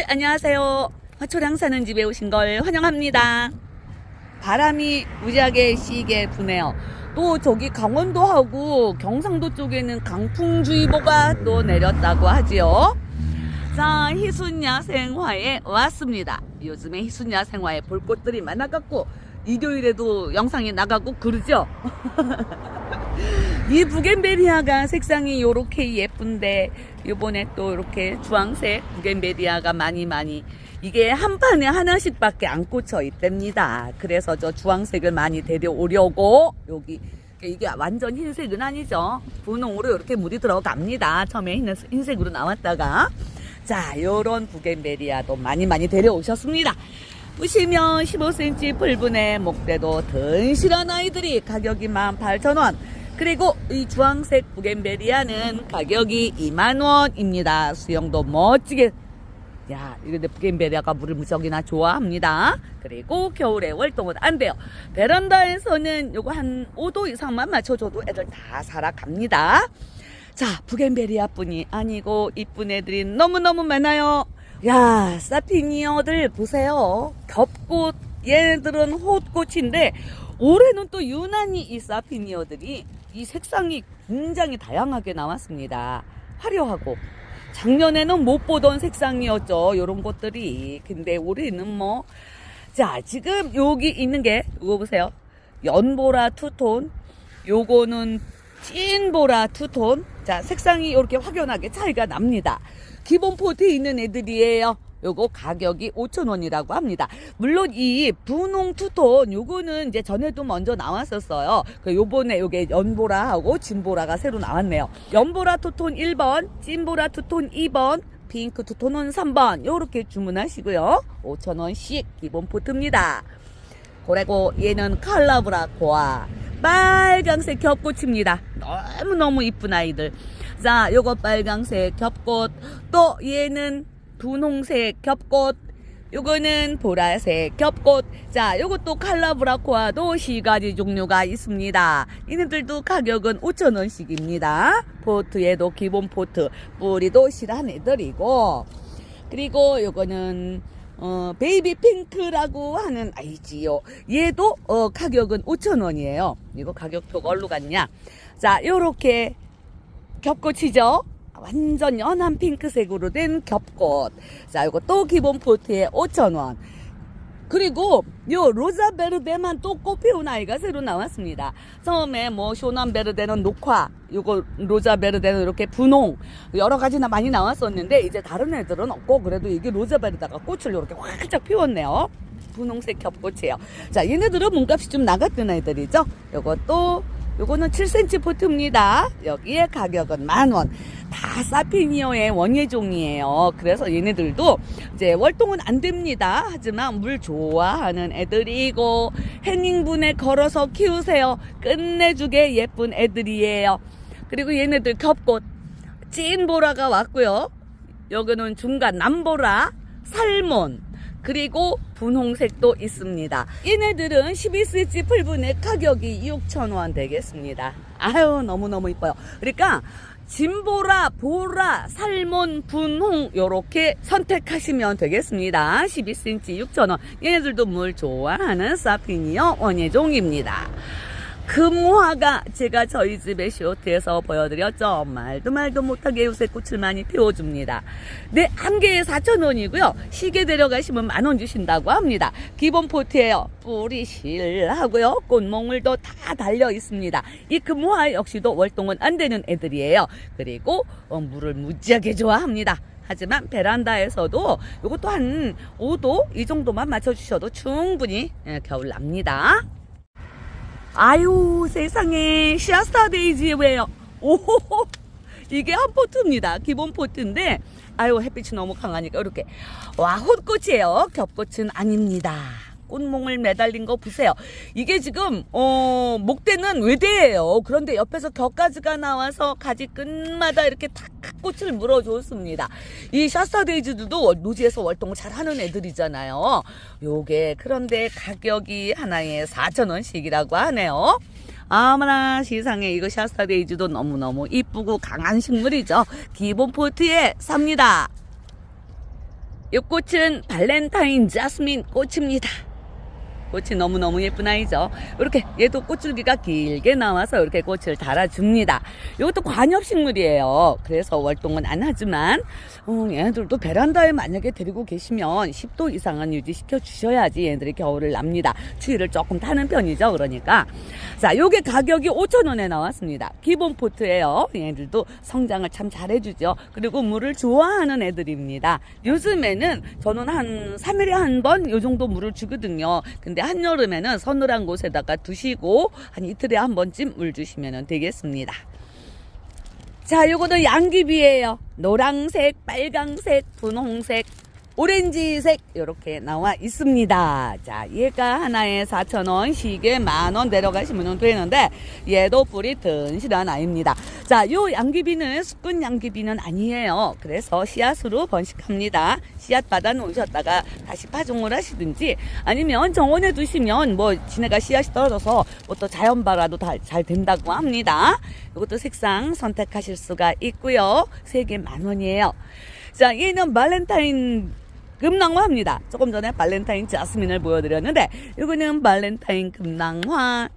안녕하세요. 화초량 사는 집에 오신 걸 환영합니다. 바람이 무지하게 시게 부네요. 또 저기 강원도하고 경상도 쪽에는 강풍주의보가 또 내렸다고 하지요. 자, 희순야생화에 왔습니다. 요즘에 희순야생화에 볼 것들이 많아갖고 일요일에도 영상이 나가고 그러죠. 이 부겐베리아가 색상이 요렇게 예쁜데 요번에 또 이렇게 주황색 부겐베리아가 많이 이게 한 판에 하나씩 밖에 안 꽂혀 있답니다. 그래서 저 주황색을 많이 데려오려고 여기 이게 완전 흰색은 아니죠. 분홍으로 이렇게 물이 들어갑니다. 처음에 흰색으로 나왔다가 자, 요런 부겐베리아도 많이 데려오셨습니다. 보시면 15cm 풀분의 목대도 든실한 아이들이 가격이 18,000원. 그리고 이 주황색 부겐베리아는 가격이 20,000원입니다. 수영도 멋지게. 야, 이런데 부겐베리아가 물을 무척이나 좋아합니다. 그리고 겨울에 월동은 안 돼요. 베란다에서는 요거 한 5도 이상만 맞춰줘도 애들 다 살아갑니다. 자, 부겐베리아 뿐이 아니고 이쁜 애들이 너무너무 많아요. 야, 사피니어들 보세요. 겹꽃, 얘네들은 홑꽃인데 올해는 또 유난히 이 사피니어들이 이 색상이 굉장히 다양하게 나왔습니다. 화려하고 작년에는 못 보던 색상이었죠. 요런 것들이. 근데 올해는 뭐 자, 지금 여기 있는 게 이거 보세요. 연보라 투톤, 요거는 찐보라 투톤. 자, 색상이 이렇게 확연하게 차이가 납니다. 기본 포트에 있는 애들이에요. 요거 가격이 5,000원이라고 합니다. 물론 이 분홍 투톤 요거는 이제 전에도 먼저 나왔었어요. 요번에 요게 연보라하고 진보라가 새로 나왔네요. 연보라 투톤 1번, 찐보라 투톤 2번, 핑크 투톤은 3번 요렇게 주문하시고요. 5,000원씩 기본 포트입니다. 그리고 얘는 칼라브라코아 빨강색 겹꽃입니다. 너무너무 이쁜 아이들. 자, 요거 빨강색 겹꽃, 또 얘는 분홍색 겹꽃, 요거는 보라색 겹꽃. 자, 요것도 칼라브라코아도 3가지 종류가 있습니다. 얘네들도 가격은 5,000원씩입니다. 포트에도 기본 포트, 뿌리도 실한 애들이고, 그리고 요거는 베이비 핑크라고 하는 아이지요. 얘도 가격은 5,000원이에요. 이거 가격표가 어디로 갔냐? 자, 요렇게 겹꽃이죠. 완전 연한 핑크색으로 된 겹꽃. 자, 이거 또 기본 포트에 5,000원. 그리고 요 로자베르데만 또 꽃 피운 아이가 새로 나왔습니다. 처음에 뭐 쇼남베르데는 녹화, 요거 로자베르데는 이렇게 분홍, 여러 가지나 많이 나왔었는데 이제 다른 애들은 없고 그래도 이게 로자베르데가 꽃을 이렇게 활짝 피웠네요. 분홍색 겹꽃이에요. 자, 얘네들은 몸값이 좀 나갔던 애들이죠. 요거는 7cm 포트입니다. 여기에 가격은 10,000원. 다 사피니어의 원예종이에요. 그래서 얘네들도 이제 월동은 안 됩니다. 하지만 물 좋아하는 애들이고 해닝분에 걸어서 키우세요. 끝내주게 예쁜 애들이에요. 그리고 얘네들 겹꽃 찐보라가 왔고요. 여기는 중간 남보라, 살몬, 그리고 분홍색도 있습니다. 얘네들은 12cm 풀분의 가격이 6,000원 되겠습니다. 아유, 너무너무 이뻐요. 그러니까 진보라, 보라, 살몬, 분홍 요렇게 선택하시면 되겠습니다. 12cm 6,000원. 얘네들도 물 좋아하는 사피니어 원예종입니다. 금화가 제가 저희 집의 쇼트에서 보여드렸죠. 말도 못하게 요새 꽃을 많이 피워줍니다. 네, 한 개에 4,000원이고요. 시계 데려가시면 10,000원 주신다고 합니다. 기본 포트예요. 뿌리 실하고요. 꽃몽울도 다 달려 있습니다. 이 금화 역시도 월동은 안 되는 애들이에요. 그리고 물을 무지하게 좋아합니다. 하지만 베란다에서도 이것도 한 5도 이 정도만 맞춰주셔도 충분히 겨울 납니다. 아유, 세상에 시아스타 데이지 왜요? 오호호, 이게 한 포트입니다. 기본 포트인데 아유, 햇빛이 너무 강하니까 이렇게 와, 홑꽃이에요. 겹꽃은 아닙니다. 꽃몽을 매달린 거 보세요. 이게 지금 목대는 외대예요. 그런데 옆에서 겹가지가 나와서 가지 끝마다 이렇게 탁 꽃을 물어줬습니다. 이 샤스타데이즈들도 노지에서 월동을 잘하는 애들이잖아요. 요게 그런데 가격이 하나에 4,000원씩이라고 하네요. 아무나 세상에 이거 샤스타데이즈도 너무너무 이쁘고 강한 식물이죠. 기본 포트에 삽니다. 이 꽃은 발렌타인 자스민 꽃입니다. 꽃이 너무너무 예쁜 아이죠. 이렇게 얘도 꽃줄기가 길게 나와서 이렇게 꽃을 달아줍니다. 이것도 관엽식물이에요. 그래서 월동은 안 하지만 얘네들도 베란다에 만약에 데리고 계시면 10도 이상은 유지시켜 주셔야지 얘네들이 겨울을 납니다. 추위를 조금 타는 편이죠. 그러니까 자, 요게 가격이 5,000원에 나왔습니다. 기본 포트예요. 얘네들도 성장을 참 잘해주죠. 그리고 물을 좋아하는 애들입니다. 요즘에는 저는 한 3일에 한 번 요 정도 물을 주거든요. 근데 한여름에는 서늘한 곳에다가 두시고 한 이틀에 한 번쯤 물 주시면 되겠습니다. 자, 요거는 양귀비예요. 노란색, 빨강색, 분홍색, 오렌지색 이렇게 나와 있습니다. 자, 얘가 하나에 4,000원, 시계 10,000원 내려가시면 되는데 얘도 뿌리 든실한 아이입니다. 자, 요 양귀비는 수꾼 양귀비는 아니에요. 그래서 씨앗으로 번식합니다. 씨앗 받아 놓으셨다가 다시 파종을 하시든지 아니면 정원에 두시면 뭐 지네가 씨앗이 떨어져서 뭐 또 자연발화도 잘 된다고 합니다. 이것도 색상 선택하실 수가 있고요. 3개 10,000원이에요. 자, 얘는 발렌타인 금낭화입니다. 조금 전에 발렌타인 자스민을 보여드렸는데 이거는 발렌타인 금낭화.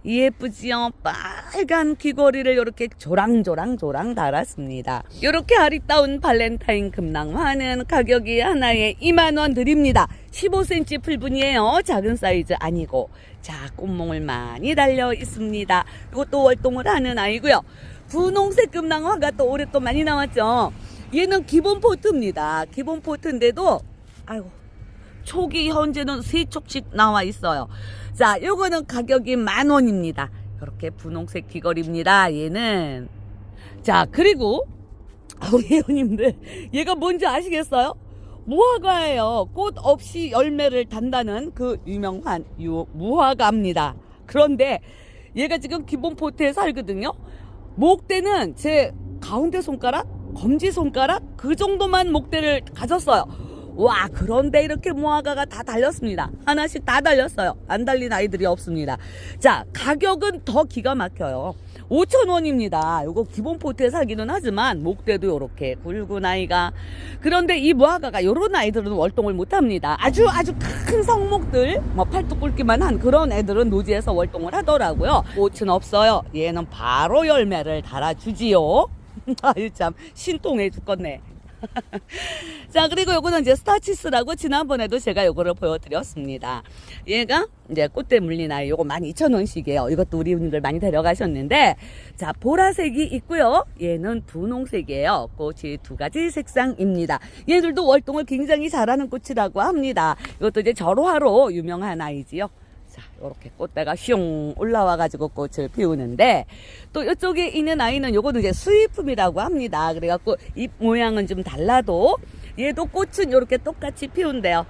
예쁘지요? 빨간 귀걸이를 이렇게 조랑조랑 달았습니다. 이렇게 아리따운 발렌타인 금낭화는 가격이 하나에 20,000원 드립니다. 15cm 풀분이에요. 작은 사이즈 아니고. 자, 꽃몽을 많이 달려 있습니다. 이것도 월동을 하는 아이고요. 분홍색 금낭화가 또 올해 또 많이 나왔죠. 얘는 기본 포트입니다. 기본 포트인데도 아이고 촉이 현재는 3촉씩 나와 있어요. 자, 요거는 가격이 10,000원입니다. 이렇게 분홍색 귀걸이입니다. 얘는. 자, 그리고 회원님들 얘가 뭔지 아시겠어요? 무화과예요. 꽃 없이 열매를 단다는 그 유명한 무화과입니다. 그런데 얘가 지금 기본 포트에 살거든요. 목대는 제 가운데 손가락, 검지손가락 그 정도만 목대를 가졌어요. 와, 그런데 이렇게 무화과가 다 달렸습니다. 하나씩 다 달렸어요. 안 달린 아이들이 없습니다. 자, 가격은 더 기가 막혀요. 5,000원입니다. 요거 기본 포트에 살기는 하지만 목대도 요렇게 굵은 아이가. 그런데 이 무화과가 요런 아이들은 월동을 못합니다. 아주 큰 성목들 뭐 팔뚝 굵기만 한 그런 애들은 노지에서 월동을 하더라고요. 꽃은 없어요. 얘는 바로 열매를 달아주지요. 아유, 참 신통해 죽겠네. 자, 그리고 요거는 이제 스타치스라고 지난번에도 제가 요거를 보여드렸습니다. 얘가 이제 꽃대 물린 아이, 요거 12,000원씩이에요. 이것도 우리 분들 많이 데려가셨는데, 자, 보라색이 있고요. 얘는 분홍색이에요. 꽃이 2가지 색상입니다. 얘들도 월동을 굉장히 잘하는 꽃이라고 합니다. 이것도 이제 절호화로 유명한 아이지요. 자, 요렇게 꽃대가 슝 올라와가지고 꽃을 피우는데, 또 이쪽에 있는 아이는 요거는 이제 수입품이라고 합니다. 그래갖고 잎 모양은 좀 달라도 얘도 꽃은 요렇게 똑같이 피운대요.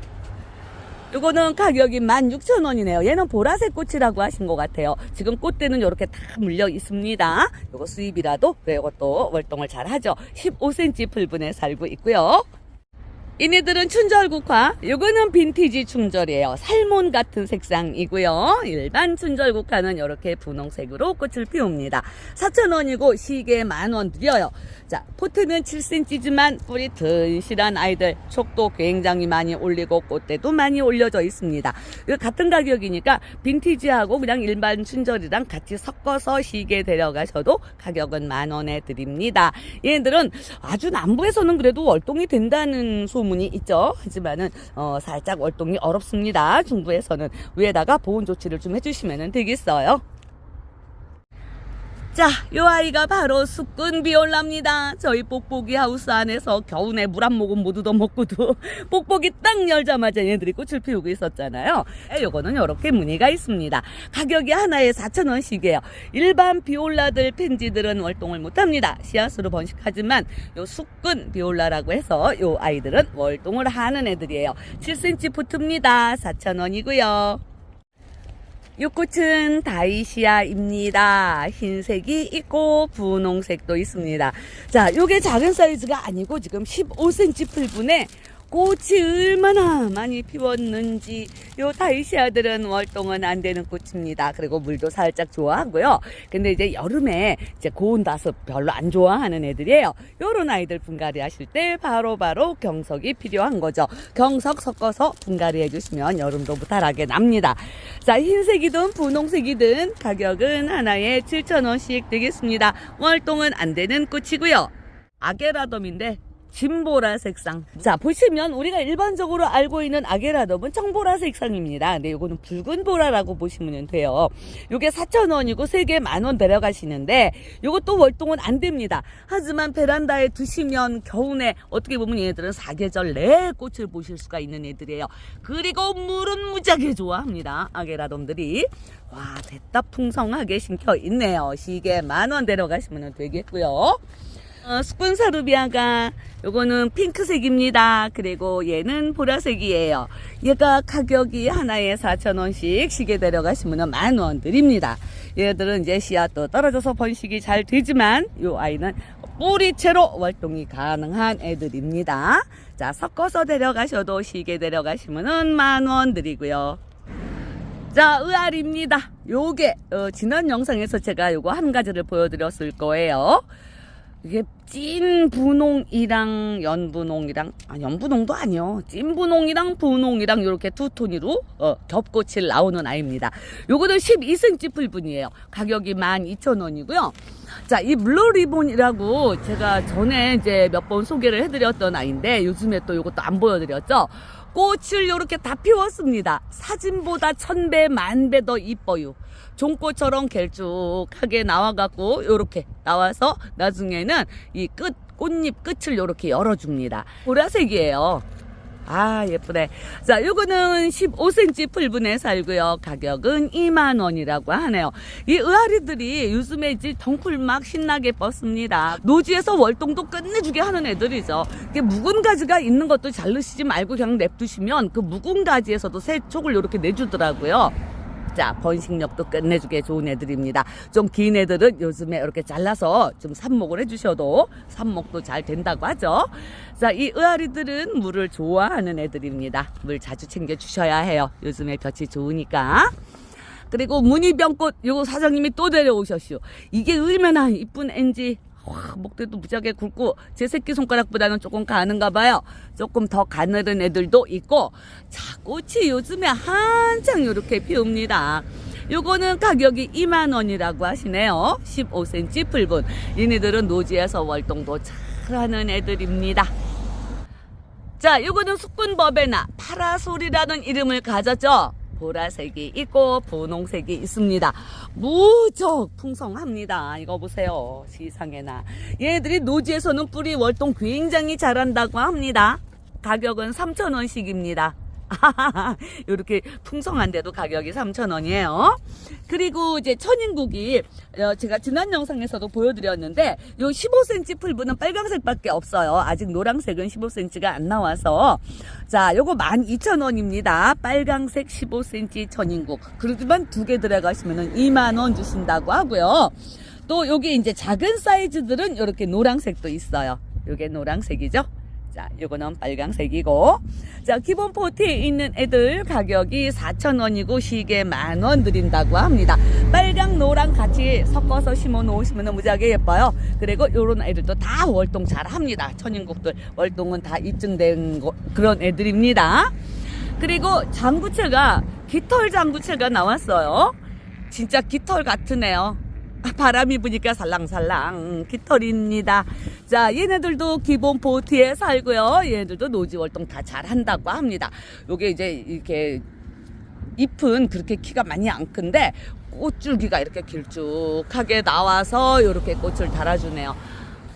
요거는 가격이 16,000원이네요. 얘는 보라색 꽃이라고 하신 것 같아요. 지금 꽃대는 요렇게 다 물려 있습니다. 요거 수입이라도 요것도 월동을 잘 하죠. 15cm 풀분에 살고 있고요. 얘네들은 춘절국화, 요거는 빈티지 충절이에요. 살몬 같은 색상이고요. 일반 춘절국화는 이렇게 분홍색으로 꽃을 피웁니다. 4,000원이고 시계 10,000원 드려요. 자, 포트는 7cm지만 뿌리 든실한 아이들, 촉도 굉장히 많이 올리고 꽃대도 많이 올려져 있습니다. 같은 가격이니까 빈티지하고 그냥 일반 춘절이랑 같이 섞어서 시계 데려가셔도 가격은 10,000원에 드립니다. 얘네들은 아주 남부에서는 그래도 월동이 된다는 소문이 있죠. 하지만은 살짝 월동이 어렵습니다. 중부에서는 위에다가 보온 조치를 좀 해주시면 되겠어요. 자, 요 아이가 바로 수꾼 비올라입니다. 저희 뽁뽁이 하우스 안에서 겨우내 물 한 모금 못 얻어먹고도 뽁뽁이 딱 열자마자 얘네들이 꽃을 피우고 있었잖아요. 요거는 요렇게 무늬가 있습니다. 가격이 하나에 4,000원씩이에요. 일반 비올라들 펜지들은 월동을 못합니다. 씨앗으로 번식하지만 요 수꾼 비올라라고 해서 요 아이들은 월동을 하는 애들이에요. 7cm 포트입니다. 4,000원이고요. 이 꽃은 다이시아입니다. 흰색이 있고 분홍색도 있습니다. 자, 요게 작은 사이즈가 아니고 지금 15cm 풀분에 꽃이 얼마나 많이 피웠는지. 요 다이시아들은 월동은 안 되는 꽃입니다. 그리고 물도 살짝 좋아하고요. 근데 이제 여름에 이제 고온 다습 별로 안 좋아하는 애들이에요. 요런 아이들 분갈이 하실 때 바로바로 경석이 필요한 거죠. 경석 섞어서 분갈이 해주시면 여름도 무탈하게 납니다. 자, 흰색이든 분홍색이든 가격은 하나에 7,000원씩 되겠습니다. 월동은 안 되는 꽃이고요. 아게라돔인데 진보라 색상. 자, 보시면 우리가 일반적으로 알고 있는 아게라돔은 청보라 색상입니다. 근데 요거는 붉은 보라라고 보시면 돼요. 요게 4,000원이고 3개 10,000원 데려가시는데 요것도 월동은 안 됩니다. 하지만 베란다에 두시면 겨우내 어떻게 보면 얘네들은 사계절 내에 꽃을 보실 수가 있는 애들이에요. 그리고 물은 무지하게 좋아합니다. 아게라돔들이. 와, 됐다 풍성하게 심겨 있네요. 시계 10,000원 데려가시면 되겠고요. 스푼사루비아가 요거는 핑크색입니다. 그리고 얘는 보라색이에요. 얘가 가격이 하나에 4,000원씩 시계 데려가시면 10,000원 드립니다. 얘들은 이제 씨앗도 떨어져서 번식이 잘 되지만 요 아이는 뿌리채로 월동이 가능한 애들입니다. 자, 섞어서 데려가셔도 시계 데려가시면 10,000원 드리고요. 자, 의알입니다. 요게 지난 영상에서 제가 요거 한 가지를 보여드렸을 거예요. 이게 찐 분홍이랑 연분홍이랑, 연분홍도 아니요, 찐 분홍이랑 분홍이랑 이렇게 두 톤으로 겹꽃이 나오는 아이입니다. 요거는 12cm 풀분이에요. 가격이 12,000원이고요. 자, 이 블루리본이라고 제가 전에 이제 몇 번 소개를 해드렸던 아이인데 요즘에 또 요것도 안 보여드렸죠. 꽃을 이렇게 다 피웠습니다. 사진보다 1000배, 10,000배 더 이뻐요. 종꽃처럼 길쭉하게 나와갖고 요렇게 나와서 나중에는 이 꽃잎 끝을 요렇게 열어줍니다. 보라색이에요. 아, 예쁘네. 자, 요거는 15cm 풀분에 살고요. 가격은 20,000원이라고 하네요. 이 의아리들이 요즘에 이제 덩쿨 막 신나게 뻗습니다. 노지에서 월동도 끝내주게 하는 애들이죠. 이게 묵은 가지가 있는 것도 자르시지 말고 그냥 냅두시면 그 묵은 가지에서도 새 촉을 이렇게 내주더라고요. 자, 번식력도 끝내주게 좋은 애들입니다. 좀 긴 애들은 요즘에 이렇게 잘라서 좀 삽목을 해주셔도 삽목도 잘 된다고 하죠. 자, 이 의아리들은 물을 좋아하는 애들입니다. 물 자주 챙겨 주셔야 해요. 요즘에 볕이 좋으니까. 그리고 무늬병꽃 요거 사장님이 또 데려오셨슈. 이게 얼마나 이쁜 앤지. 와, 목대도 무지하게 굵고 제 새끼손가락보다는 조금 가는가 봐요. 조금 더 가늘은 애들도 있고. 자, 꽃이 요즘에 한창 이렇게 피웁니다. 요거는 가격이 20,000원이라고 하시네요. 15cm 풀분. 얘네들은 노지에서 월동도 잘하는 애들입니다. 자, 요거는 숙군버베나 파라솔이라는 이름을 가졌죠. 보라색이 있고 분홍색이 있습니다. 무척 풍성합니다. 이거 보세요. 시상에나. 얘네들이 노지에서는 뿌리 월동 굉장히 잘한다고 합니다. 가격은 3,000원씩입니다. 이렇게 풍성한데도 가격이 3,000원이에요. 그리고 이제 천인국이 제가 지난 영상에서도 보여드렸는데 요 15cm 풀분은 빨강색밖에 없어요. 아직 노란색은 15cm가 안 나와서. 자, 요거 12,000원입니다. 빨강색 15cm 천인국. 그렇지만 두 개 들어가시면 20,000원 주신다고 하고요. 또 여기 이제 작은 사이즈들은 이렇게 노란색도 있어요. 요게 노란색이죠. 자, 요거는 빨강색이고. 자, 기본 포트에 있는 애들 가격이 4,000원이고 시계 10,000원 드린다고 합니다. 빨강, 노랑 같이 섞어서 심어 놓으시면 무지하게 예뻐요. 그리고 요런 애들도 다 월동 잘 합니다. 천인국들 월동은 다 입증된 그런 애들입니다. 그리고 장구채가 깃털 장구채가 나왔어요. 진짜 깃털 같으네요. 바람이 부니까 살랑살랑 깃털입니다. 자, 얘네들도 기본 보트에 살고요. 얘네들도 노지 월동 다 잘한다고 합니다. 요게 이제 이렇게 잎은 그렇게 키가 많이 안 큰데 꽃줄기가 이렇게 길쭉하게 나와서 이렇게 꽃을 달아주네요.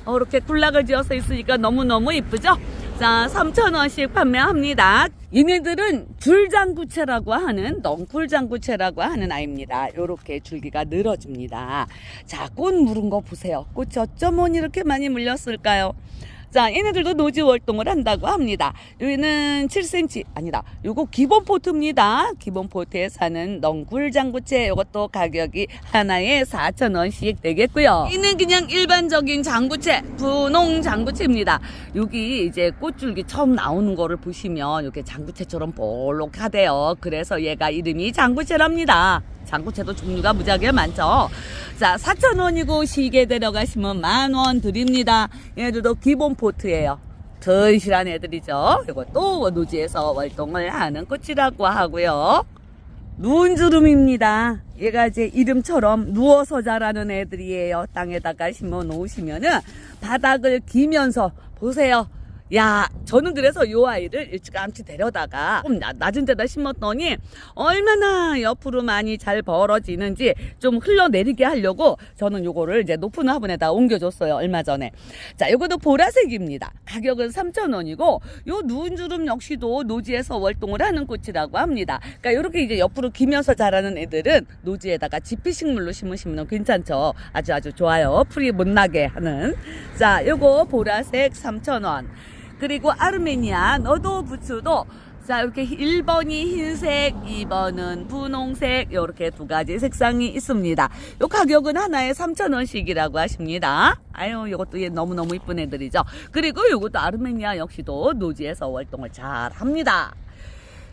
이렇게 군락을 지어서 있으니까 너무너무 이쁘죠? 자, 3,000원씩 판매합니다. 얘네들은 줄장구채라고 하는, 넝쿨장구채라고 하는 아이입니다. 요렇게 줄기가 늘어집니다. 자, 꽃 물은 거 보세요. 꽃이 어쩌면 이렇게 많이 물렸을까요? 자, 얘네들도 노지 활동을 한다고 합니다. 여기는 7cm 아니다. 요거 기본 포트입니다. 기본 포트에 사는 넝굴 장구채, 요것도 가격이 하나에 4,000원씩 되겠고요. 이는 그냥 일반적인 장구채, 분홍 장구채입니다. 여기 이제 꽃줄기 처음 나오는 거를 보시면 이렇게 장구채처럼 볼록하대요. 그래서 얘가 이름이 장구채랍니다. 장구채도 종류가 무지하게 많죠. 자, 4,000원이고 시계 데려가시면 10,000원 드립니다. 얘들도 기본 포트예요. 튼실한 애들이죠. 이것도 노지에서 활동을 하는 꽃이라고 하고요. 누운주름입니다. 얘가 이제 이름처럼 누워서 자라는 애들이에요. 땅에다가 심어 놓으시면은 바닥을 기면서 보세요. 야, 저는 그래서 요 아이를 일찌감치 데려다가 좀 낮은 데다 심었더니 얼마나 옆으로 많이 잘 벌어지는지 좀 흘러내리게 하려고 저는 요거를 이제 높은 화분에다 옮겨줬어요. 얼마 전에. 자, 요것도 보라색입니다. 가격은 3,000원이고 요 누운 주름 역시도 노지에서 활동을 하는 꽃이라고 합니다. 그러니까 요렇게 이제 옆으로 기면서 자라는 애들은 노지에다가 지피식물로 심으시면 괜찮죠. 아주 좋아요. 풀이 못 나게 하는. 자, 요거 보라색 3,000원. 그리고 아르메니아 너도 부츠도 자, 이렇게 1번이 흰색, 2번은 분홍색, 이렇게 두 가지 색상이 있습니다. 요 가격은 하나에 3,000원씩이라고 하십니다. 아유, 이것도 너무너무 이쁜 애들이죠. 그리고 이것도 아르메니아 역시도 노지에서 활동을 잘 합니다.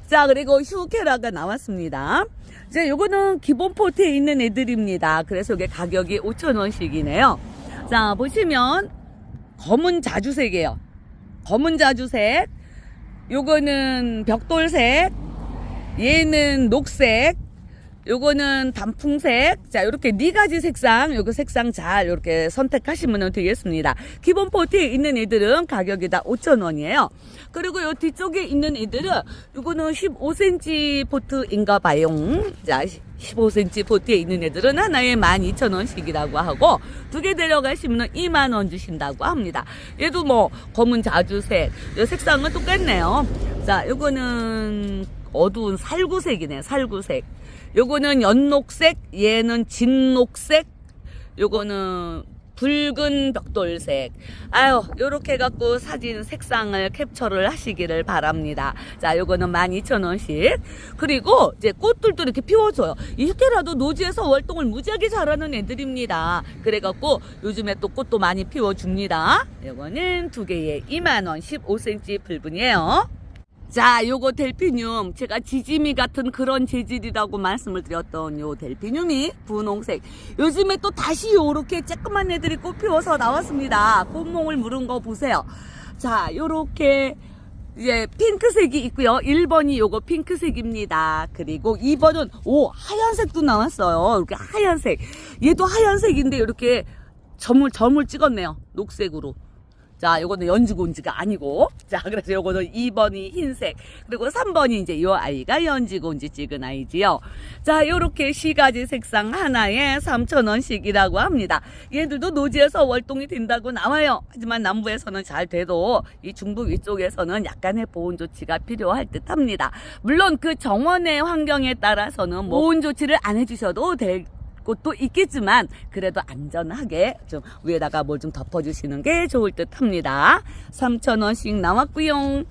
자, 그리고 휴케라가 나왔습니다. 이제 요거는 기본 포트에 있는 애들입니다. 그래서 이게 가격이 5,000원씩이네요. 자, 보시면 검은 자주색이에요. 검은 자주색, 요거는 벽돌색, 얘는 녹색, 요거는 단풍색. 자, 요렇게 네 가지 색상, 요거 색상 잘 요렇게 선택하시면 되겠습니다. 기본 포트에 있는 애들은 가격이 다 5,000원이에요. 그리고 요 뒤쪽에 있는 애들은 요거는 15cm 포트인가 봐요. 자, 15cm 포트에 있는 애들은 하나에 12,000원씩이라고 하고 두 개 데려가시면 20,000원 주신다고 합니다. 얘도 뭐 검은 자주색, 요 색상은 똑같네요. 자, 요거는 어두운 살구색이네. 살구색. 요거는 연녹색, 얘는 진녹색, 요거는 붉은 벽돌색. 아유, 요렇게 갖고 사진 색상을 캡처를 하시기를 바랍니다. 자, 요거는 12,000원씩. 그리고 이제 꽃들도 이렇게 피워줘요. 이렇게라도 노지에서 활동을 무지하게 잘하는 애들입니다. 그래갖고 요즘에 또 꽃도 많이 피워줍니다. 요거는 두 개에 20,000원, 15cm 불분이에요. 자, 요거 델피늄, 제가 지짐이 같은 그런 재질이라고 말씀을 드렸던 요 델피늄이 분홍색. 요즘에 또 다시 요렇게 쬐끄만 애들이 꽃 피워서 나왔습니다. 꽃몽을 물은 거 보세요. 자, 요렇게 이제 핑크색이 있고요. 1번이 요거 핑크색입니다. 그리고 2번은 하얀색도 나왔어요. 이렇게 하얀색. 얘도 하얀색인데 이렇게 점을 찍었네요. 녹색으로. 자, 요거는 연지곤지가 아니고. 자, 그래서 요거는 2번이 흰색. 그리고 3번이 이제 요 아이가 연지곤지 찍은 아이지요. 자, 요렇게 4가지 색상 하나에 3,000원씩이라고 합니다. 얘들도 노지에서 활동이 된다고 나와요. 하지만 남부에서는 잘 돼도 이 중부 위쪽에서는 약간의 보온 조치가 필요할 듯 합니다. 물론 그 정원의 환경에 따라서는 보온 조치를 안 해주셔도 될 곳도 있겠지만 그래도 안전하게 좀 위에다가 뭘 좀 덮어주시는 게 좋을 듯 합니다. 3,000원씩 나왔고요.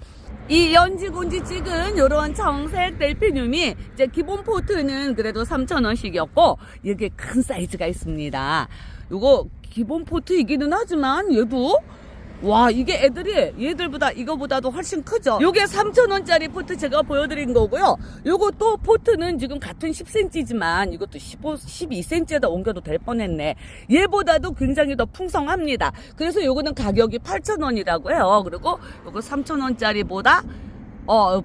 이 연지곤지 찍은 요런 청색 델피늄이 이제 기본 포트는 그래도 3,000원씩이었고 이렇게 큰 사이즈가 있습니다. 요거 기본 포트이기는 하지만 얘도 와, 이게 애들이 얘들보다 이거보다도 훨씬 크죠. 요게 3,000원짜리 포트 제가 보여드린 거고요. 요것도 포트는 지금 같은 10cm지만 이것도 12cm에다 옮겨도 될 뻔했네. 얘보다도 굉장히 더 풍성합니다. 그래서 요거는 가격이 8,000원이라고 해요. 그리고 요거 3,000원짜리보다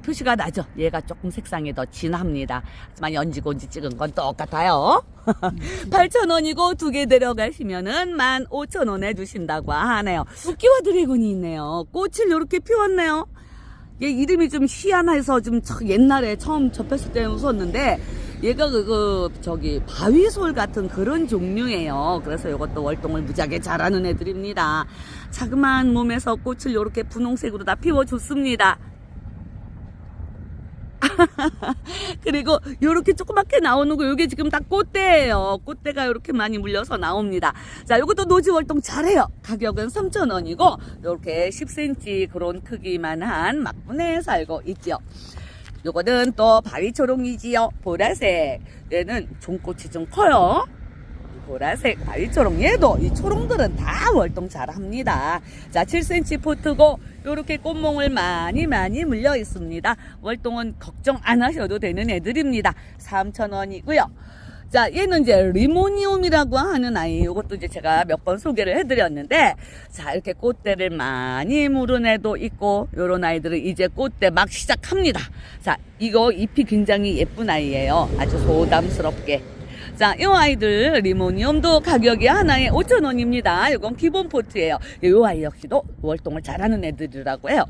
표시가 나죠. 얘가 조금 색상이 더 진합니다. 하지만 연지곤지 찍은 건 똑같아요. 8,000원이고 두 개 데려가시면은 15,000원에 주신다고 하네요. 토끼와 드래곤이 있네요. 꽃을 이렇게 피웠네요. 얘 이름이 좀 희한해서 좀 옛날에 처음 접했을 때 웃었는데 얘가 바위솔 같은 그런 종류예요. 그래서 이것도 활동을 무지하게 잘하는 애들입니다. 자그마한 몸에서 꽃을 이렇게 분홍색으로 다 피워줬습니다. 그리고 요렇게 조그맣게 나오는 거 요게 지금 다 꽃대예요. 꽃대가 요렇게 많이 물려서 나옵니다. 자, 요것도 노지 월동 잘해요. 가격은 3,000원이고 요렇게 10cm 그런 크기만한 막분에 살고 있죠. 요거는 또 바위초롱이지요. 보라색. 얘는 종꽃이 좀 커요. 보라색 바위초롱. 얘도 이 초롱들은 다 월동 잘 합니다. 자, 7cm 포트고 요렇게 꽃몽을 많이 물려 있습니다. 월동은 걱정 안 하셔도 되는 애들입니다. 3,000원이고요. 자, 얘는 이제 리모니움이라고 하는 아이. 이것도 이제 제가 몇 번 소개를 해드렸는데, 자, 이렇게 꽃대를 많이 물은 애도 있고, 요런 아이들은 이제 꽃대 막 시작합니다. 자, 이거 잎이 굉장히 예쁜 아이예요. 아주 소담스럽게. 자, 이 아이들 리모니움도 가격이 하나에 5,000원입니다. 이건 기본 포트예요. 이 아이 역시도 월동을 잘하는 애들이라고 해요.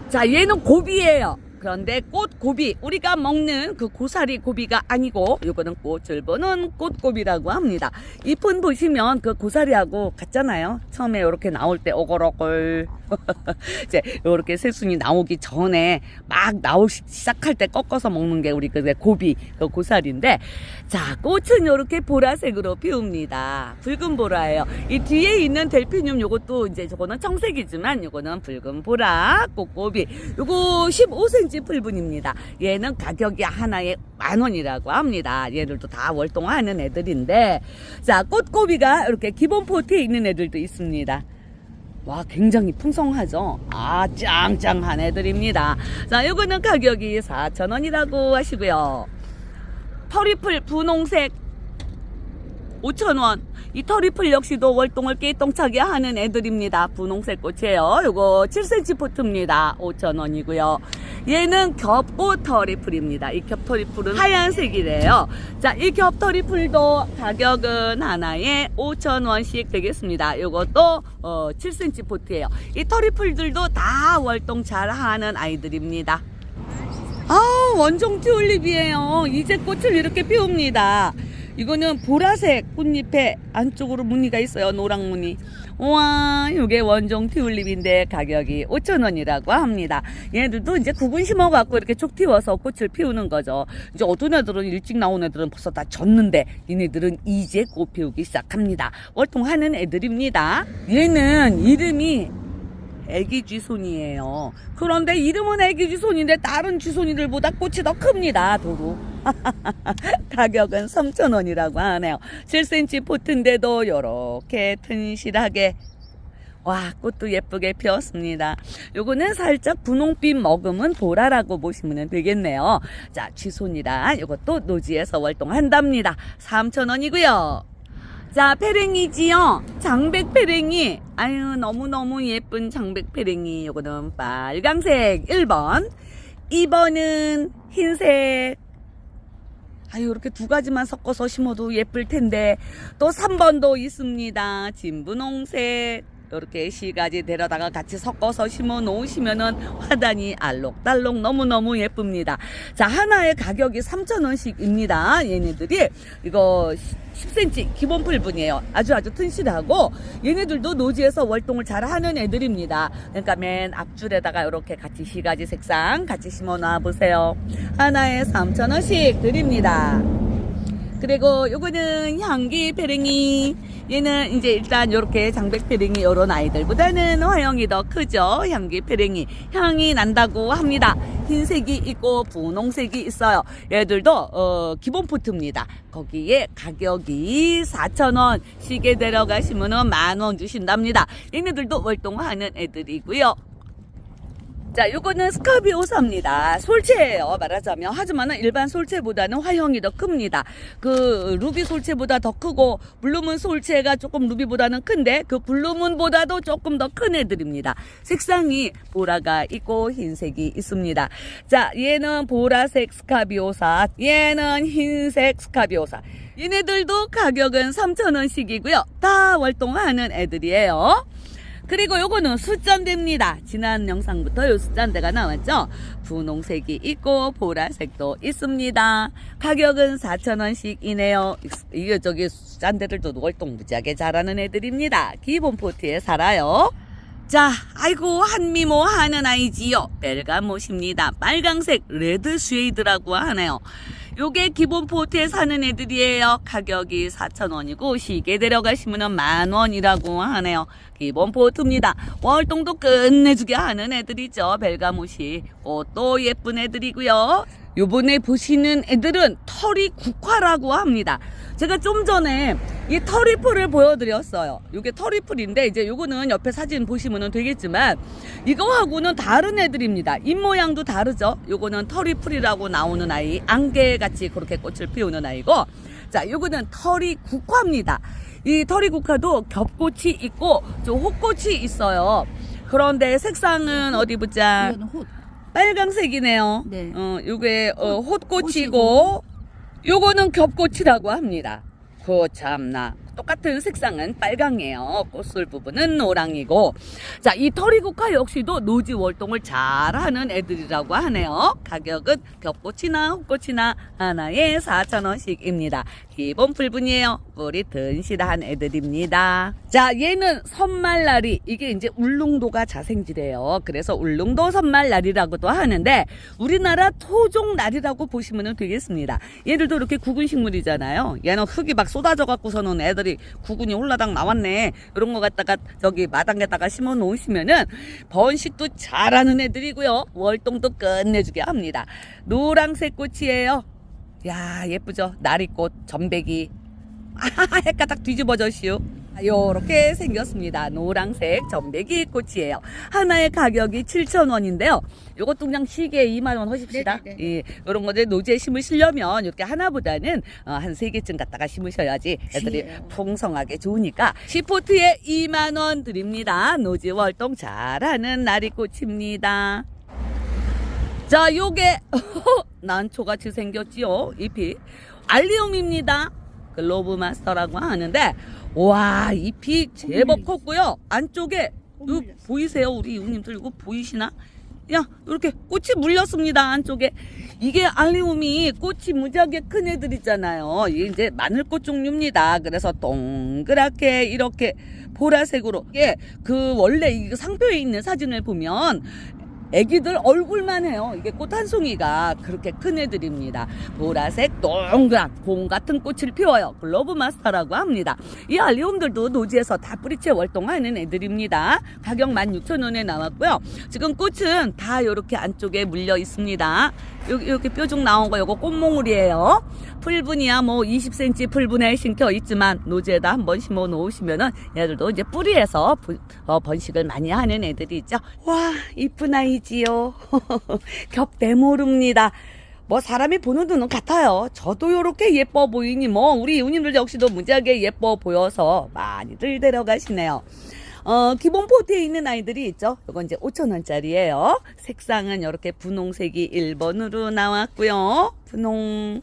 자, 얘는 고비예요. 그런데 꽃고비, 우리가 먹는 그 고사리 고비가 아니고 요거는 꽃을 보는 꽃고비라고 합니다. 잎은 보시면 그 고사리하고 같잖아요. 처음에 이렇게 나올 때 오글오글 이제 요렇게 새순이 나오기 전에 막 나오기 시작할 때 꺾어서 먹는 게 우리 그 고비, 그 고사리인데, 자, 꽃은 요렇게 보라색으로 피웁니다. 붉은 보라예요. 이 뒤에 있는 델피늄 요것도 이제 저거는 청색이지만 요거는 붉은 보라 꽃고비. 요거 15cm 풀분입니다. 얘는 가격이 하나에 10,000원이라고 합니다. 얘들도 다 월동하는 애들인데, 자, 꽃고비가 이렇게 기본 포트에 있는 애들도 있습니다. 와, 굉장히 풍성하죠. 아, 짱짱한 애들입니다. 자, 요거는 가격이 4,000원이라고 하시고요. 터리플 분홍색 5,000원. 이 터리플 역시도 월동을 깨똥차게 하는 애들입니다. 분홍색 꽃이에요. 요거 7cm 포트입니다. 5,000원이고요. 얘는 겹꽃 터리플입니다. 이 겹 터리플은 하얀색이래요. 자, 이 겹 터리플도 가격은 하나에 5,000원씩 되겠습니다. 요것도 7cm 포트예요. 이 터리플들도 다 월동 잘하는 아이들입니다. 아, 원종 튤립이에요. 이제 꽃을 이렇게 피웁니다. 이거는 보라색 꽃잎에 안쪽으로 무늬가 있어요. 노랑 무늬. 우와, 이게 원종 튤립인데 가격이 5,000원이라고 합니다. 얘네들도 이제 구분 심어갖고 이렇게 쭉 튀워서 꽃을 피우는 거죠. 이제 어떤 애들은 일찍 나온 애들은 벌써 다 졌는데, 얘네들은 이제 꽃 피우기 시작합니다. 월동하는 애들입니다. 얘는 이름이 애기쥐손이에요. 그런데 이름은 애기쥐손인데 다른 쥐손이들보다 꽃이 더 큽니다. 도로. 가격은 3,000원이라고 하네요. 7cm 포트인데도 요렇게 튼실하게, 와, 꽃도 예쁘게 피었습니다. 요거는 살짝 분홍빛 머금은 보라라고 보시면 되겠네요. 자, 쥐손이라 요것도 노지에서 월동한답니다. 3,000원이고요. 자, 페랭이지요. 장백 페랭이. 아유, 너무너무 예쁜 장백 페랭이. 요거는 빨강색 1번. 2번은 흰색. 아유, 이렇게 두 가지만 섞어서 심어도 예쁠 텐데. 또 3번도 있습니다. 진분홍색. 이렇게 시 가지 데려다가 같이 섞어서 심어 놓으시면은 화단이 알록달록 너무너무 예쁩니다. 자, 하나의 가격이 3,000원씩입니다. 얘네들이 이거 10cm 기본 풀분이에요. 아주 튼실하고, 얘네들도 노지에서 월동을 잘 하는 애들입니다. 그러니까 맨 앞줄에다가 이렇게 같이 시 가지 색상 같이 심어 놔 보세요. 하나에 3,000원씩 드립니다. 그리고 요거는 향기 페랭이. 얘는 이제 일단 요렇게 장백 페랭이 요런 아이들보다는 화형이 더 크죠. 향기 페랭이. 향이 난다고 합니다. 흰색이 있고 분홍색이 있어요. 얘들도 기본 포트입니다. 거기에 가격이 4,000원. 시계 데려가시면 10,000원 주신답니다. 얘네들도 월동하는 애들이고요. 자, 요거는 스카비오사입니다. 솔체예요, 말하자면. 하지만 일반 솔체보다는 화형이 더 큽니다. 그 루비 솔체보다 더 크고, 블루문 솔체가 조금 루비보다는 큰데 그 블루문보다도 조금 더 큰 애들입니다. 색상이 보라가 있고 흰색이 있습니다. 자, 얘는 보라색 스카비오사, 얘는 흰색 스카비오사. 얘네들도 가격은 3,000원씩이고요. 다 월동하는 애들이에요. 그리고 요거는 숫잔대입니다. 지난 영상부터 요 숫잔대가 나왔죠. 분홍색이 있고 보라색도 있습니다. 가격은 4,000원씩이네요. 이게 저기 숫잔대들도 월동 무지하게 잘하는 애들입니다. 기본 포트에 살아요. 자, 아이고 한미모 하는 아이지요. 벨가못입니다. 빨강색 레드 쉐이드라고 하네요. 요게 기본 포트에 사는 애들이에요. 가격이 4,000원이고 시계 데려가시면 10,000원이라고 하네요. 기본 포트입니다. 월동도 끝내주게 하는 애들이죠. 벨가못이. 또 예쁜 애들이고요. 요번에 보시는 애들은 털이 국화라고 합니다. 제가 좀 전에 이 털이풀을 보여드렸어요. 요게 털이풀인데 이제 요거는 옆에 사진 보시면 되겠지만 이거하고는 다른 애들입니다. 입모양도 다르죠. 요거는 털이풀이라고 나오는 아이, 안개같이 그렇게 꽃을 피우는 아이고, 자 요거는 털이 국화입니다. 이 털이 국화도 겹꽃이 있고 좀 혹꽃이 있어요. 그런데 색상은 어디 보자. 이거는 홑. 빨강색이네요. 네. 요게 홑꽃이고 요거는 겹꽃이라고 합니다. 참나. 똑같은 색상은 빨강이에요. 꽃술 부분은 노랑이고. 자, 이 털이국화 역시도 노지 월동을 잘하는 애들이라고 하네요. 가격은 겹꽃이나 흙꽃이나 하나에 4,000원씩입니다. 기본 풀분이에요. 뿌리 든실한 애들입니다. 자, 얘는 선말나리. 이게 이제 울릉도가 자생지래요. 그래서 울릉도 선말나리라고도 하는데 우리나라 토종나리라고 보시면 되겠습니다. 얘들도 이렇게 구근 식물이잖아요. 얘는 흙이 막 쏟아져 갖고서는 애들이 구근이 홀라당 나왔네. 이런 거 갖다가 저기 마당에다가 심어 놓으시면은 번식도 잘하는 애들이고요. 월동도 끝내주게 합니다. 노란색 꽃이에요. 야, 예쁘죠? 나리꽃, 전백이. 헷가닥 뒤집어졌슈. 요렇게 생겼습니다. 노란색 전백이 꽃이에요. 하나의 가격이 7,000원인데요. 요것도 그냥 시계에 2만원 하십시다. 예, 요런 거들 노지에 심으시려면 이렇게 하나보다는 한 3개쯤 갖다가 심으셔야지 애들이 풍성하게 좋으니까 시포트에 2만원 드립니다. 노지 월동 잘하는 나리꽃입니다. 자, 요게 난초같이 생겼지요. 잎이 알리움입니다. 글로브 마스터라고 하는데 와, 잎이 제법 컸고요. 안쪽에 이거 보이세요? 우리 이웃님들 이거 보이시나? 야, 이렇게 꽃이 물렸습니다. 안쪽에. 이게 알리움이 꽃이 무지하게 큰 애들 있잖아요. 이게 이제 마늘꽃 종류입니다. 그래서 동그랗게 이렇게 보라색으로, 이게 그 원래 이 상표에 있는 사진을 보면 애기들 얼굴만 해요. 이게 꽃 한 송이가 그렇게 큰 애들입니다. 보라색 동그란 공 같은 꽃을 피워요. 글로브 마스터라고 합니다. 이 알리움들도 노지에서 다 뿌리채 월동하는 애들입니다. 가격 16,000원에 나왔고요. 지금 꽃은 다 이렇게 안쪽에 물려 있습니다. 이렇게 뾰족 나온 거 요거 꽃몽울이에요. 풀분이야 뭐 20cm 풀분에 심겨 있지만 노지에다 한번 심어 놓으시면은 얘들도 이제 뿌리에서 번식을 많이 하는 애들이 있죠. 와, 이쁜 아이지요. 겹대모릅니다. 뭐 사람이 보는 눈은 같아요. 저도 요렇게 예뻐 보이니 뭐 우리 이웃님들 역시도 무지하게 예뻐 보여서 많이들 데려가시네요. 기본 포트에 있는 아이들이 있죠. 이건 이제 5,000원짜리예요. 색상은 이렇게 분홍색이 1번으로 나왔고요. 분홍.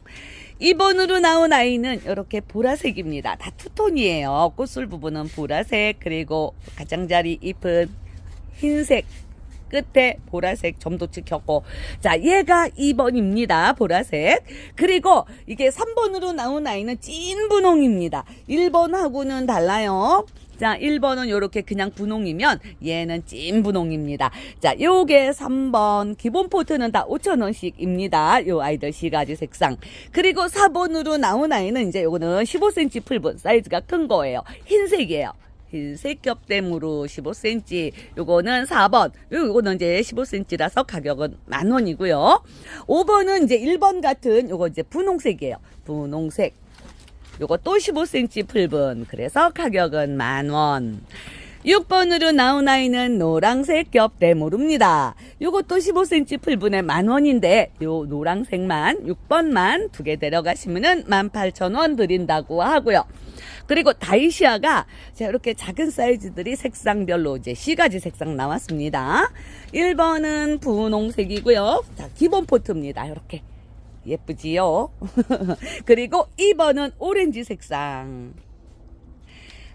2번으로 나온 아이는 이렇게 보라색입니다. 다 투톤이에요. 꽃술 부분은 보라색, 그리고 가장자리 잎은 흰색, 끝에 보라색 점도 찍혔고, 자, 얘가 2번입니다. 보라색. 그리고 이게 3번으로 나온 아이는 찐 분홍입니다. 1번하고는 달라요. 자, 1번은 요렇게 그냥 분홍이면 얘는 찐 분홍입니다. 자, 요게 3번. 기본 포트는 다 5,000원씩입니다. 요 아이들 4가지 색상. 그리고 4번으로 나온 아이는 이제 요거는 15cm 풀분. 사이즈가 큰 거예요. 흰색이에요. 흰색 겹댐으로 15cm. 요거는 4번. 요거는 이제 15cm라서 가격은 10,000원이고요. 5번은 이제 1번 같은 요거 이제 분홍색이에요. 분홍색. 요거 또 15cm 풀분. 그래서 가격은 10,000원. 6번으로 나온 아이는 노란색 겹대모릅니다. 요것도 15cm 풀분에 10,000원인데 요 노란색만 6번만 2개 데려가시면은 18,000원 드린다고 하고요. 그리고 다이시아가 자, 이렇게 작은 사이즈들이 색상별로 이제 4가지 색상 나왔습니다. 1번은 분홍색이고요. 자, 기본 포트입니다. 이렇게 예쁘지요? 그리고 2번은 오렌지 색상.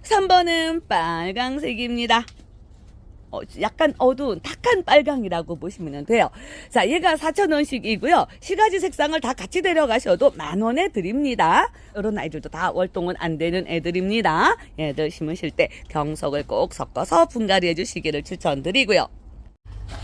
3번은 빨강색입니다. 약간 어두운 탁한 빨강이라고 보시면 돼요. 자, 얘가 4,000원씩이고요. 시가지 색상을 다 같이 데려가셔도 10,000원에 드립니다. 이런 아이들도 다 월동은 안 되는 애들입니다. 얘들 심으실 때 경석을 꼭 섞어서 분갈이 해주시기를 추천드리고요.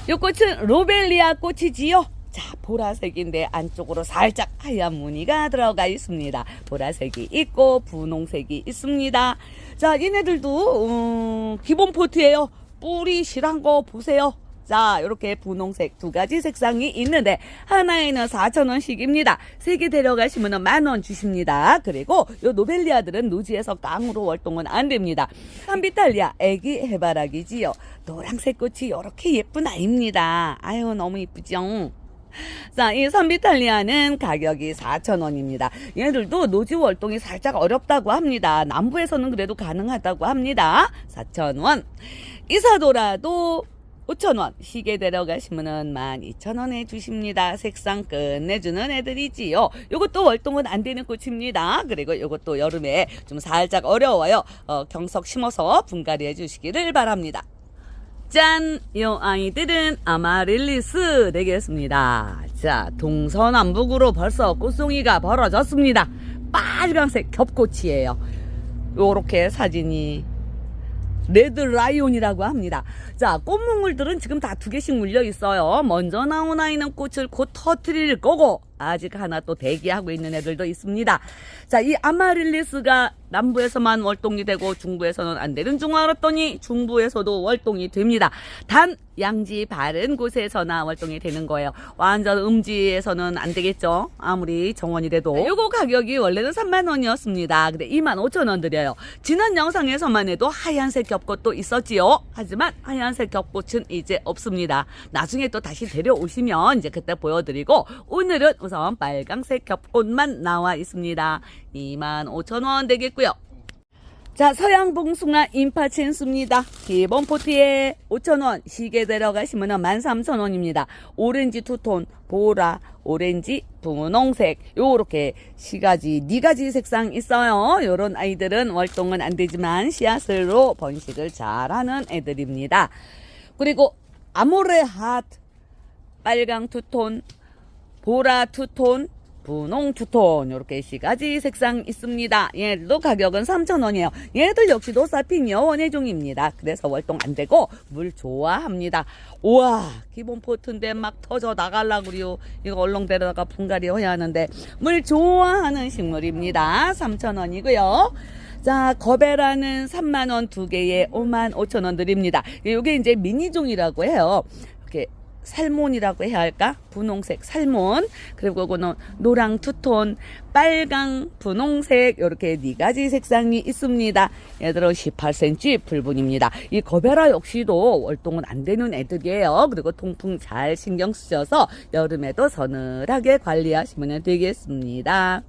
이 꽃은 로벨리아 꽃이지요. 자, 보라색인데 안쪽으로 살짝 하얀 무늬가 들어가 있습니다. 보라색이 있고 분홍색이 있습니다. 자, 얘네들도 기본 포트예요. 뿌리 실한 거 보세요. 자, 이렇게 분홍색 두 가지 색상이 있는데 하나에는 4,000원씩입니다. 3개 데려가시면 10,000원 주십니다. 그리고 요 노벨리아들은 노지에서 깡으로 월동은 안 됩니다. 산비탈리아 애기 해바라기지요. 노란색 꽃이 이렇게 예쁜 아이입니다. 아유, 너무 이쁘죠? 자, 이 산비탈리아는 가격이 4,000원입니다. 얘들도 노지 월동이 살짝 어렵다고 합니다. 남부에서는 그래도 가능하다고 합니다. 4,000원. 이사도라도 5,000원. 시계 데려가시면은 12,000원에 주십니다. 색상 끝내주는 애들이지요. 요것도 월동은 안 되는 꽃입니다. 그리고 요것도 여름에 좀 살짝 어려워요. 경석 심어서 분갈이 해주시기를 바랍니다. 짠! 요 아이들은 아마릴리스 되겠습니다. 자, 동서남북으로 벌써 꽃송이가 벌어졌습니다. 빨간색 겹꽃이에요. 요렇게 사진이 레드 라이온이라고 합니다. 자, 꽃몽울들은 지금 다 2개씩 물려 있어요. 먼저 나온 아이는 꽃을 곧 터뜨릴 거고 아직 하나 또 대기하고 있는 애들도 있습니다. 자, 이 아마릴리스가 남부에서만 월동이 되고 중부에서는 안 되는 줄 알았더니 중부에서도 월동이 됩니다. 단 양지 바른 곳에서나 월동이 되는 거예요. 완전 음지에서는 안 되겠죠. 아무리 정원이라도. 요거 가격이 원래는 30,000원이었습니다. 근데 25,000원 드려요. 지난 영상에서만 해도 하얀색 겹꽃도 있었지요. 하지만 하얀색 겹꽃은 이제 없습니다. 나중에 또 다시 데려오시면 이제 그때 보여드리고 오늘은 우선 빨강색 겹꽃만 나와 있습니다. 25,000원 되겠고요. 자, 서양봉숭아 임파첸스입니다. 기본 포트에 5,000원, 시계 데려가시면 13,000원입니다. 오렌지 투톤, 보라, 오렌지, 분홍색 요렇게 4가지 색상 있어요. 요런 아이들은 월동은 안 되지만 씨앗으로 번식을 잘하는 애들입니다. 그리고 아모레 하트, 빨강 투톤, 보라 투톤, 분홍 투톤 이렇게 4가지 색상 있습니다. 얘들도 가격은 3,000원이에요. 얘들 역시도 사핑이요 원예종입니다. 그래서 월동 안 되고 물 좋아합니다. 우와, 기본 포트인데 막 터져 나가려고 그래요. 이거 얼렁대다가 분갈이 해야 하는데 물 좋아하는 식물입니다. 3,000원이고요. 자, 거베라는 30,000원 2개에 55,000원 드립니다. 이게 이제 미니종이라고 해요. 이렇게 살몬이라고 해야 할까? 분홍색 살몬, 그리고 그거는 노랑 투톤, 빨강, 분홍색 이렇게 4가지 색상이 있습니다. 얘들은 18cm 불분입니다. 이 거베라 역시도 월동은 안 되는 애들이에요. 그리고 통풍 잘 신경 쓰셔서 여름에도 서늘하게 관리하시면 되겠습니다.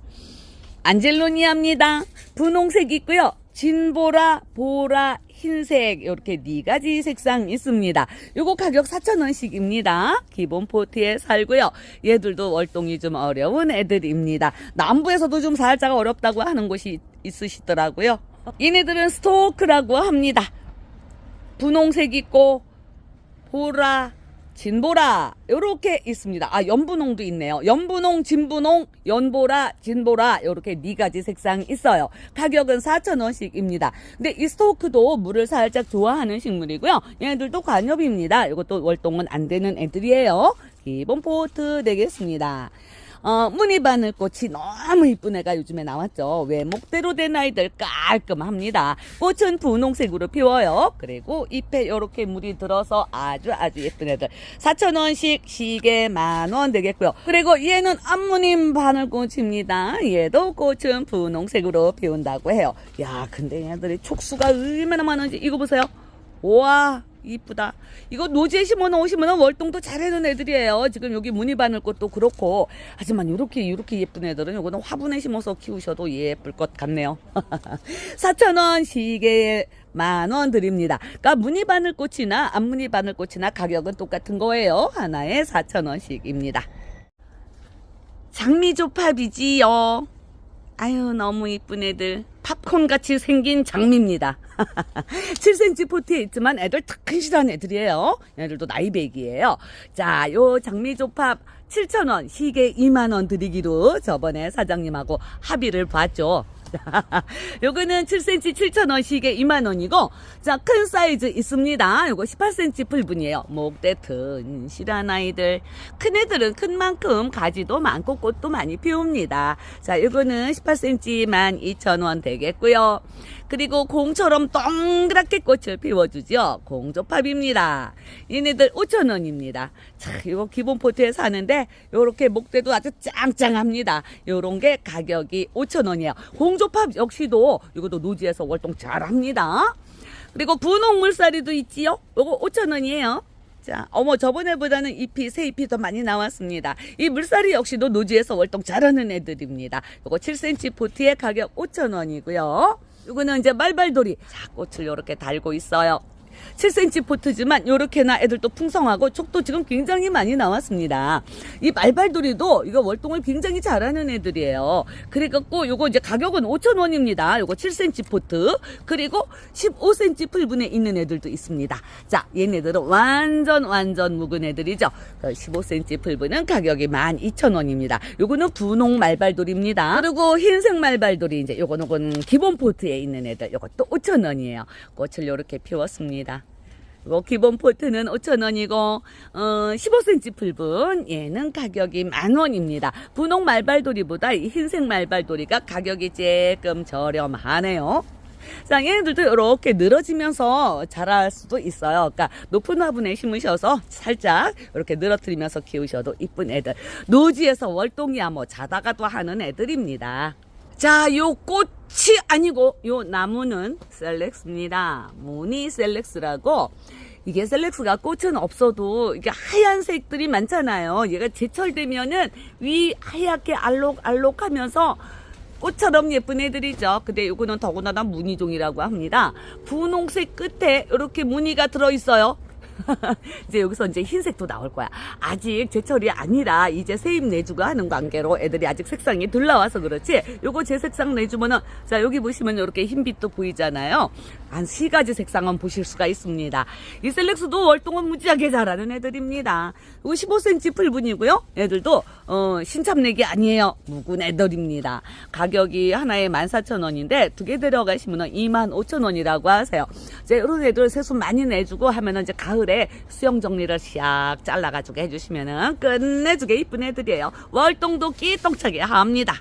안젤로니아입니다. 분홍색 있고요. 진보라, 보라, 흰색 이렇게 4가지 색상 있습니다. 요거 가격 4,000원씩입니다. 기본 포트에 살고요. 얘들도 월동이 좀 어려운 애들입니다. 남부에서도 좀 살짝 어렵다고 하는 곳이 있으시더라고요. 얘네들은 스토크라고 합니다. 분홍색 있고 보라, 진보라 요렇게 있습니다. 아, 연분홍도 있네요. 연분홍, 진분홍, 연보라, 진보라 요렇게 4가지 색상 있어요. 가격은 4,000원씩입니다. 근데 이 스토크도 물을 살짝 좋아하는 식물이고요. 얘네들도 관엽입니다. 이것도 월동은 안 되는 애들이에요. 기본 포트 되겠습니다. 무늬바늘꽃이 너무 이쁜 애가 요즘에 나왔죠. 외목대로 된 아이들 깔끔합니다. 꽃은 분홍색으로 피워요. 그리고 잎에 이렇게 물이 들어서 아주 예쁜 애들 4,000원씩 시계 10,000원 되겠고요. 그리고 얘는 암무늬 바늘꽃입니다. 얘도 꽃은 분홍색으로 피운다고 해요. 야, 근데 얘들이 촉수가 얼마나 많은지 이거 보세요. 우와, 이쁘다. 이거 노지에 심어놓으시면 월동도 잘해놓은 애들이에요. 지금 여기 무늬바늘꽃도 그렇고. 하지만 이렇게 예쁜 애들은 요거는 화분에 심어서 키우셔도 예쁠 것 같네요. 4,000원 시계에 10,000원 드립니다. 그러니까 무늬바늘꽃이나 암무늬바늘꽃이나 가격은 똑같은 거예요. 하나에 4,000원씩입니다. 장미조팝이지요. 아유, 너무 이쁜 애들. 팝콘같이 생긴 장미입니다. 7cm 포트에 있지만 애들 튼실한 애들이에요. 얘들도 나이백이에요. 자, 요 장미조팝 7,000원, 시계 2만원 드리기로 저번에 사장님하고 합의를 봤죠. 요거는 7cm 7,000원, 시계 2만원이고, 자, 큰 사이즈 있습니다. 요거 18cm 풀분이에요. 목대 튼실한 아이들. 큰 애들은 큰 만큼 가지도 많고 꽃도 많이 피웁니다. 자, 요거는 18cm 12,000원 되겠고요. 그리고 공처럼 동그랗게 꽃을 피워주죠. 공조팝입니다. 얘네들 5,000원입니다. 자, 이거 기본 포트에 사는데 요렇게 목대도 아주 짱짱합니다. 요런 게 가격이 5,000원이에요. 공조팝 역시도 이것도 노지에서 월동 잘합니다. 그리고 분홍 물사리도 있지요. 요거 5,000원이에요. 자, 어머, 저번에보다는 잎이, 새 잎이 더 많이 나왔습니다. 이 물살이 역시도 노지에서 월동 잘하는 애들입니다. 요거 7cm 포트의 가격 5,000원이고요. 요거는 이제 말발돌이. 자, 꽃을 요렇게 달고 있어요. 7cm 포트지만 요렇게나 애들도 풍성하고 촉도 지금 굉장히 많이 나왔습니다. 이 말발돌이도 이거 월동을 굉장히 잘하는 애들이에요. 그래갖고 요거 이제 가격은 5,000원입니다. 요거 7cm 포트. 그리고 15cm 풀분에 있는 애들도 있습니다. 자, 얘네들은 완전 묵은 애들이죠. 15cm 풀분은 가격이 12,000원입니다. 요거는 분홍 말발돌입니다. 그리고 흰색 말발돌이 이제 요거는 기본 포트에 있는 애들. 요것도 5,000원이에요. 꽃을 요렇게 피웠습니다. 요 기본 포트는 5,000원이고 15cm 풀분 얘는 가격이 10,000원입니다. 분홍 말발돌이보다 이 흰색 말발돌이가 가격이 조금 저렴하네요. 자, 얘네들도 이렇게 늘어지면서 자랄 수도 있어요. 그러니까 높은 화분에 심으셔서 살짝 이렇게 늘어뜨리면서 키우셔도 이쁜 애들. 노지에서 월동이야 뭐 자다가도 하는 애들입니다. 자, 요 꽃이 아니고 요 나무는 셀렉스입니다. 무늬 셀렉스라고. 이게 셀렉스가 꽃은 없어도 이게 하얀색들이 많잖아요. 얘가 제철 되면은 위 하얗게 알록알록하면서 꽃처럼 예쁜 애들이죠. 근데 요거는 더군다나 무늬종이라고 합니다. 분홍색 끝에 이렇게 무늬가 들어있어요. 이제 여기서 이제 흰색도 나올 거야. 아직 제철이 아니라 이제 세입 내주가 하는 관계로 애들이 아직 색상이 덜 나와서 그렇지. 요거 제 색상 내주면은 자, 여기 보시면 이렇게 흰빛도 보이잖아요. 한 4가지 색상은 보실 수가 있습니다. 이 셀렉스도 월동은 무지하게 잘하는 애들입니다. 요거 15cm 풀분이고요. 애들도 신참내기 아니에요. 묵은 애들입니다. 가격이 하나에 14,000원인데 2개 데려가시면 25,000원이라고 하세요. 이제 이런 애들 세수 많이 내주고 하면은 이제 가을에 수영 정리를 샥 잘라가지고 해주시면은 끝내주게 이쁜 애들이에요. 월동도 끼똥차게 합니다.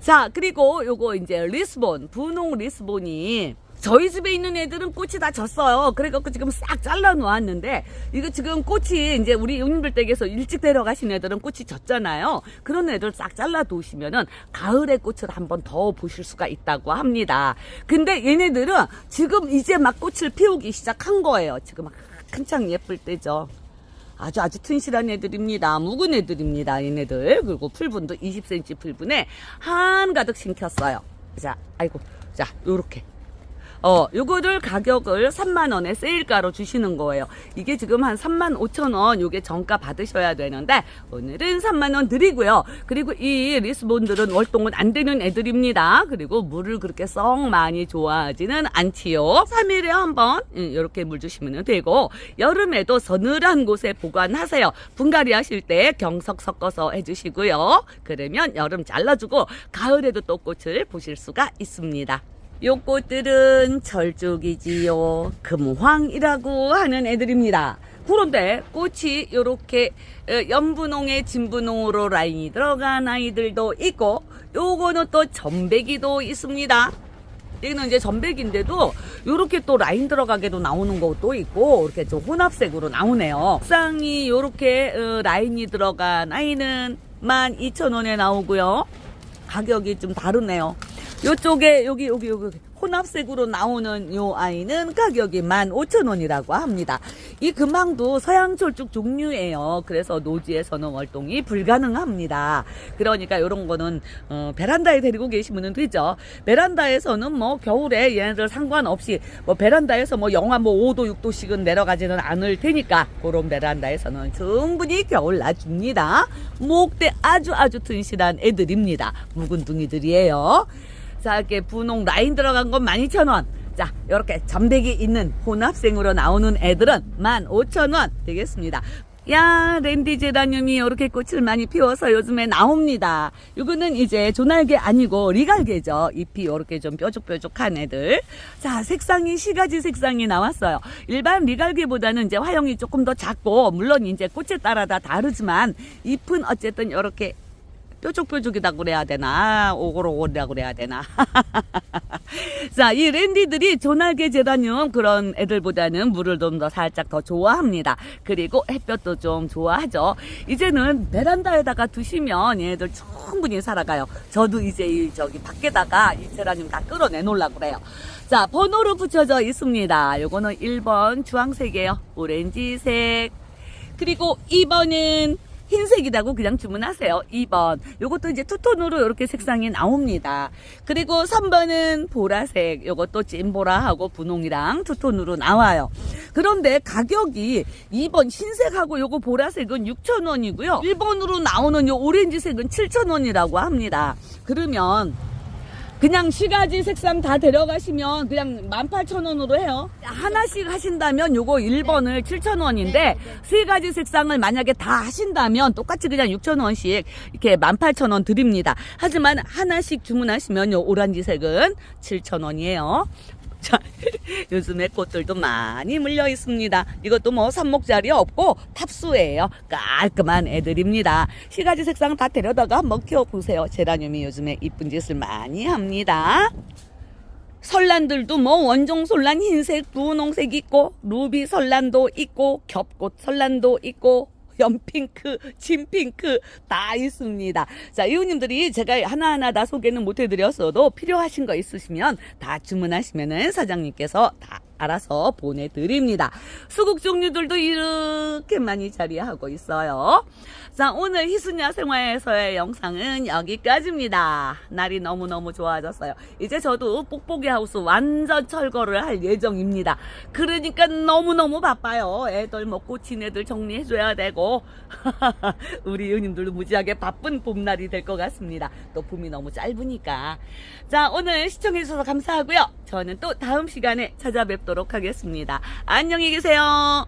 자, 그리고 요거 이제 리스본, 분홍 리스본이 저희 집에 있는 애들은 꽃이 다 졌어요. 그래갖고 지금 싹 잘라 놓았는데, 이거 지금 꽃이 이제 우리 형님들 댁에서 일찍 데려가신 애들은 꽃이 졌잖아요. 그런 애들 싹 잘라 놓으시면은 가을의 꽃을 한번 더 보실 수가 있다고 합니다. 근데 얘네들은 지금 이제 막 꽃을 피우기 시작한 거예요. 지금 한창 예쁠 때죠. 아주 튼실한 애들입니다. 묵은 애들입니다. 얘네들. 그리고 풀분도 20cm 풀분에 한가득 심켰어요. 자, 아이고. 자, 요렇게. 요거를 가격을 3만원에 세일가로 주시는 거예요. 이게 지금 한 35,000원 요게 정가 받으셔야 되는데 오늘은 3만원 드리고요. 그리고 이 리스본들은 월동은 안 되는 애들입니다. 그리고 물을 그렇게 썩 많이 좋아하지는 않지요. 3일에 한번 이렇게 물 주시면 되고, 여름에도 서늘한 곳에 보관하세요. 분갈이 하실 때 경석 섞어서 해주시고요. 그러면 여름 잘라주고 가을에도 또 꽃을 보실 수가 있습니다. 요 꽃들은 철쭉이지요. 금황이라고 하는 애들입니다. 그런데 꽃이 요렇게 연분홍에 진분홍으로 라인이 들어간 아이들도 있고, 요거는 또 전배기도 있습니다. 여기는 이제 전백인데도 요렇게 또 라인 들어가게도 나오는 것도 있고, 이렇게 좀 혼합색으로 나오네요. 쌍이 요렇게 라인이 들어간 아이는 12,000원에 나오고요. 가격이 좀 다르네요. 요쪽에 여기 혼합색으로 나오는 요 아이는 가격이 15,000원이라고 합니다. 이 금황도 서양철쭉 종류예요. 그래서 노지에서는 월동이 불가능합니다. 그러니까 이런 거는 베란다에 데리고 계시면 되죠. 베란다에서는 뭐 겨울에 얘네들 상관없이 뭐 베란다에서 뭐 영하 뭐 5도 6도씩은 내려가지는 않을 테니까 그런 베란다에서는 충분히 겨울 놔줍니다. 목대 아주 튼실한 애들입니다. 묵은 둥이들이에요. 자, 이렇게 분홍 라인 들어간 건 12,000원. 자, 이렇게 점백이 있는 혼합생으로 나오는 애들은 15,000원 되겠습니다. 야, 랜디 제라늄이 이렇게 꽃을 많이 피워서 요즘에 나옵니다. 이거는 이제 조날개 아니고 리갈개죠. 잎이 이렇게 좀 뾰족뾰족한 애들. 자, 색상이 시가지 색상이 나왔어요. 일반 리갈개보다는 이제 화형이 조금 더 작고, 물론 이제 꽃에 따라 다 다르지만 잎은 어쨌든 이렇게 뾰족뾰족이라고 그래야 되나, 오골오골이라고 그래야 되나. 자, 이 랜디들이 조날개 제라늄 그런 애들보다는 물을 좀 더 살짝 더 좋아합니다. 그리고 햇볕도 좀 좋아하죠. 이제는 베란다에다가 두시면 얘네들 충분히 살아가요. 저도 이제 저기 밖에다가 이 제라늄 다 끌어내놓으려고 그래요. 자, 번호로 붙여져 있습니다. 요거는 1번 주황색이에요. 오렌지색. 그리고 2번은 흰색이라고 그냥 주문하세요. 2번. 요것도 이제 투톤으로 이렇게 색상이 나옵니다. 그리고 3번은 보라색. 요것도 찐보라하고 분홍이랑 투톤으로 나와요. 그런데 가격이 2번 흰색하고 요거 보라색은 6,000원이고요. 1번으로 나오는 요 오렌지색은 7,000원이라고 합니다. 그러면 그냥 시가지 색상 다 데려가시면 그냥 18,000원으로 해요. 하나씩 하신다면 요거 1번을 7,000원인데 세 가지 색상을 만약에 다 하신다면 똑같이 그냥 6,000원씩 이렇게 18,000원 드립니다. 하지만 하나씩 주문하시면 요 오렌지색은 7,000원이에요. 자, 요즘에 꽃들도 많이 물려 있습니다. 이것도 뭐 삽목자리 없고 탑수예요. 깔끔한 애들입니다. 시가지 색상 다 데려다가 한번 키워보세요. 제라늄이 요즘에 이쁜 짓을 많이 합니다. 설란들도 뭐 원종 설란 흰색, 분홍색 있고, 루비 설란도 있고, 겹꽃 설란도 있고, 연핑크, 진핑크 다 있습니다. 자, 이웃님들이 제가 하나하나 다 소개는 못 해드렸어도 필요하신 거 있으시면 다 주문하시면은 사장님께서 다 알아서 보내드립니다. 수국 종류들도 이렇게 많이 자리하고 있어요. 자, 오늘 희순야 생활에서의 영상은 여기까지입니다. 날이 너무너무 좋아졌어요. 이제 저도 뽁뽁이 하우스 완전 철거를 할 예정입니다. 그러니까 너무너무 바빠요. 애들 먹고 친 애들 정리해줘야 되고 우리 의원님들도 무지하게 바쁜 봄날이 될 것 같습니다. 또 봄이 너무 짧으니까. 자, 오늘 시청해주셔서 감사하고요. 저는 또 다음 시간에 찾아뵙도록 하겠습니다. 안녕히 계세요.